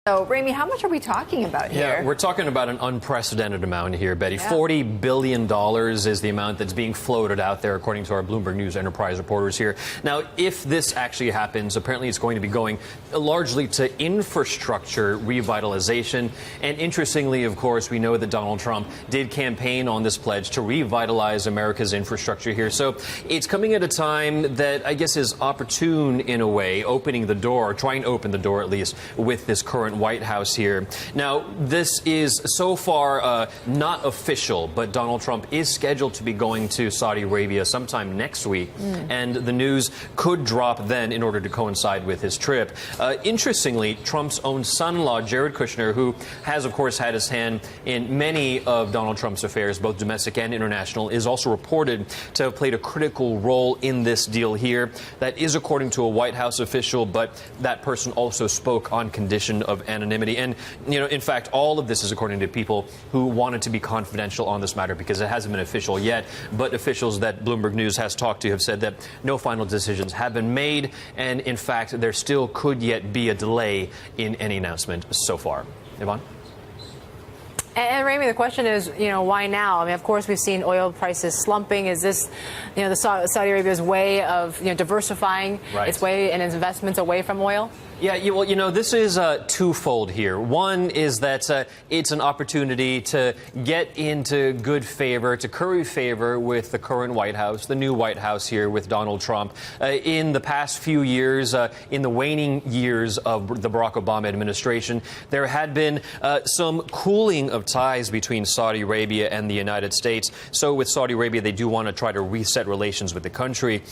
So, Ramey, how much are we talking about here? Yeah, we're talking about an unprecedented amount here, Betty. Yeah. $40 billion is the amount that's being floated out there, according to our Bloomberg News Enterprise reporters here. Now, if this actually happens, apparently it's going to be going largely to infrastructure revitalization. And interestingly, of course, we know that Donald Trump did campaign on this pledge to revitalize America's infrastructure here. So it's coming at a time that I guess is opportune in a way, opening the door, trying to open the door at least, with this current White House here. Now, this is so far not official, but Donald Trump is scheduled to be going to Saudi Arabia sometime next week, and the news could drop then in order to coincide with his trip. Interestingly, Trump's own son-in-law, Jared Kushner, who has, of course, had his hand in many of Donald Trump's affairs, both domestic and international, is also reported to have played a critical role in this deal here. That is according to a White House official, but that person also spoke on condition of anonymity. And, you know, in fact, all of this is according to people who wanted to be confidential on this matter because it hasn't been official yet. But officials that Bloomberg News has talked to have said that no final decisions have been made. And, in fact, there still could yet be a delay in any announcement so far. Yvonne? And Ramey, the question is, why now? I mean, of course, we've seen oil prices slumping. Is this, the Saudi Arabia's way of, diversifying its way and its investments away from oil? Yeah, well, this is twofold here. One is that it's an opportunity to get into good favor, to curry favor with the current White House, the new White House here with Donald Trump. In the past few years, in the waning years of the Barack Obama administration, there had been some cooling of ties between Saudi Arabia and the United States. So with Saudi Arabia, they do want to try to reset relations with the country.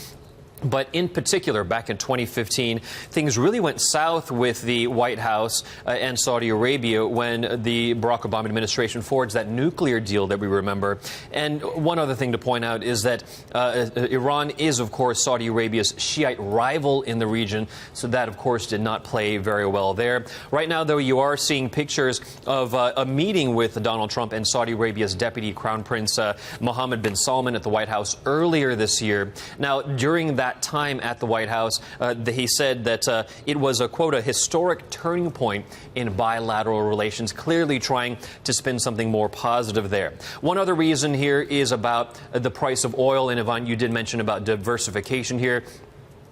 But in particular, back in 2015, things really went south with the White House and Saudi Arabia when the Barack Obama administration forged that nuclear deal that we remember. And one other thing to point out is that Iran is, of course, Saudi Arabia's Shiite rival in the region. So that, of course, did not play very well there. Right now, though, you are seeing pictures of a meeting with Donald Trump and Saudi Arabia's Deputy Crown Prince Mohammed bin Salman at the White House earlier this year. Now, during that time at the White House, he said that it was a, quote, a historic turning point in bilateral relations, clearly trying to spin something more positive there. One other reason here is about the price of oil. And Yvonne, you did mention about diversification here.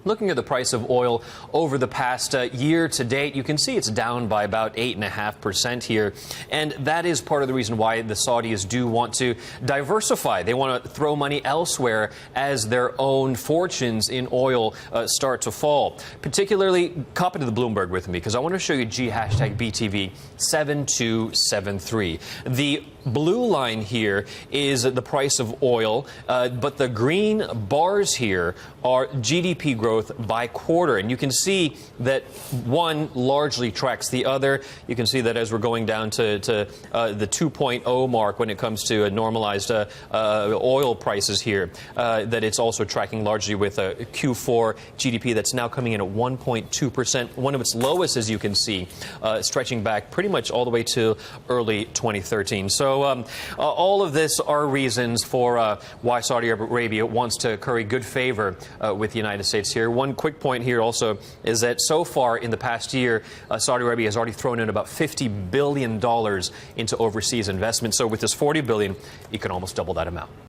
Looking at the price of oil over the past year to date, you can see it's down by about 8.5% here. And that is part of the reason why the Saudis do want to diversify. They want to throw money elsewhere as their own fortunes in oil start to fall. Particularly, copy to the Bloomberg with me, because I want to show you #BTV 7273. The blue line here is the price of oil, but the green bars here are GDP growth by quarter. And you can see that one largely tracks the other. You can see that as we're going down to the 2.0 mark when it comes to normalized oil prices here, that it's also tracking largely with a Q4 GDP that's now coming in at 1.2%, one of its lowest, as you can see, stretching back pretty much all the way to early 2013. So all of this are reasons for why Saudi Arabia wants to curry good favor with the United States here. One quick point here also is that so far in the past year, Saudi Arabia has already thrown in about $50 billion into overseas investments. So with this $40 billion, you can almost double that amount.